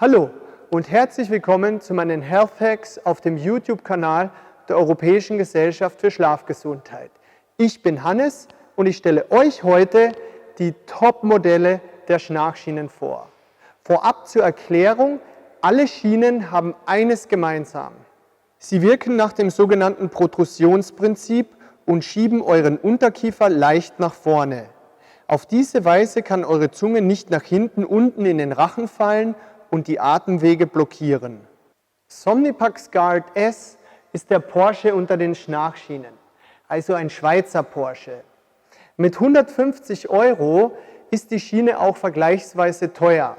Hallo und herzlich willkommen zu meinen Health Hacks auf dem YouTube-Kanal der Europäischen Gesellschaft für Schlafgesundheit. Ich bin Hannes und ich stelle euch heute die Top-Modelle der Schnarchschienen vor. Vorab zur Erklärung, alle Schienen haben eines gemeinsam. Sie wirken nach dem sogenannten Protrusionsprinzip und schieben euren Unterkiefer leicht nach vorne. Auf diese Weise kann eure Zunge nicht nach hinten unten in den Rachen fallen und die Atemwege blockieren. Somnipax Guard S ist der Porsche unter den Schnarchschienen, also ein Schweizer Porsche. Mit 150 € ist die Schiene auch vergleichsweise teuer.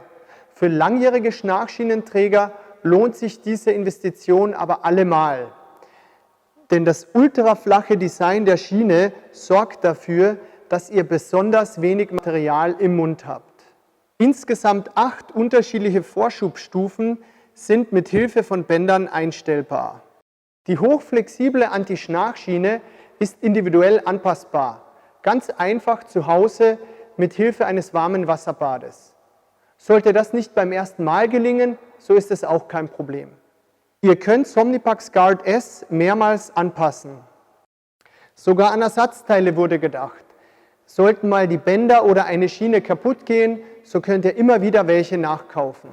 Für langjährige Schnarchschienenträger lohnt sich diese Investition aber allemal. Denn das ultraflache Design der Schiene sorgt dafür, dass ihr besonders wenig Material im Mund habt. Insgesamt 8 unterschiedliche Vorschubstufen sind mit Hilfe von Bändern einstellbar. Die hochflexible Anti-Schnarchschiene ist individuell anpassbar, ganz einfach zu Hause mit Hilfe eines warmen Wasserbades. Sollte das nicht beim ersten Mal gelingen, so ist es auch kein Problem. Ihr könnt Somnipax Guard S mehrmals anpassen. Sogar an Ersatzteile wurde gedacht. Sollten mal die Bänder oder eine Schiene kaputt gehen, so könnt ihr immer wieder welche nachkaufen.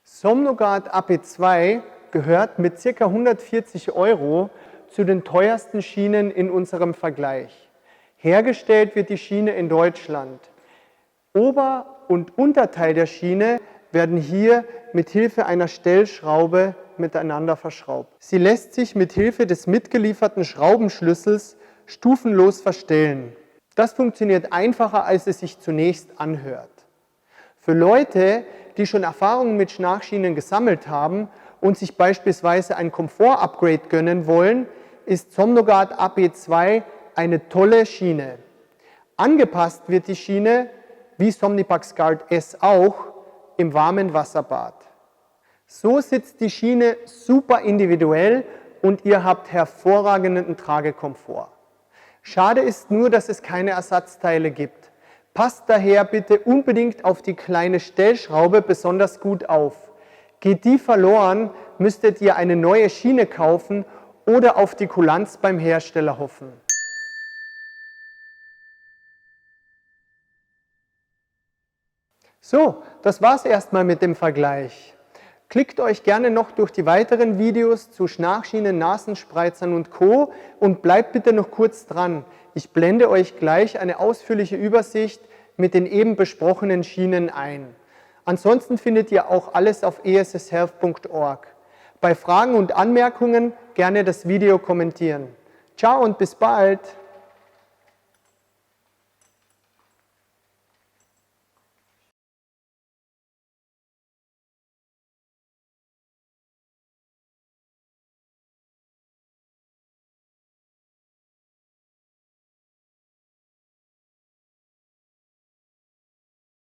Somnogard AP2 gehört mit ca. 140 € zu den teuersten Schienen in unserem Vergleich. Hergestellt wird die Schiene in Deutschland. Ober- und Unterteil der Schiene werden hier mit Hilfe einer Stellschraube miteinander verschraubt. Sie lässt sich mit Hilfe des mitgelieferten Schraubenschlüssels stufenlos verstellen. Das funktioniert einfacher, als es sich zunächst anhört. Für Leute, die schon Erfahrungen mit Schnarchschienen gesammelt haben und sich beispielsweise ein Komfort-Upgrade gönnen wollen, ist Somnogard AP2 eine tolle Schiene. Angepasst wird die Schiene, wie Somnipax Guard S auch, im warmen Wasserbad. So sitzt die Schiene super individuell und ihr habt hervorragenden Tragekomfort. Schade ist nur, dass es keine Ersatzteile gibt. Passt daher bitte unbedingt auf die kleine Stellschraube besonders gut auf. Geht die verloren, müsstet ihr eine neue Schiene kaufen oder auf die Kulanz beim Hersteller hoffen. So, das war's erstmal mit dem Vergleich. Klickt euch gerne noch durch die weiteren Videos zu Schnarchschienen, Nasenspreizern und Co. und bleibt bitte noch kurz dran. Ich blende euch gleich eine ausführliche Übersicht mit den eben besprochenen Schienen ein. Ansonsten findet ihr auch alles auf esshealth.org. Bei Fragen und Anmerkungen gerne das Video kommentieren. Ciao und bis bald!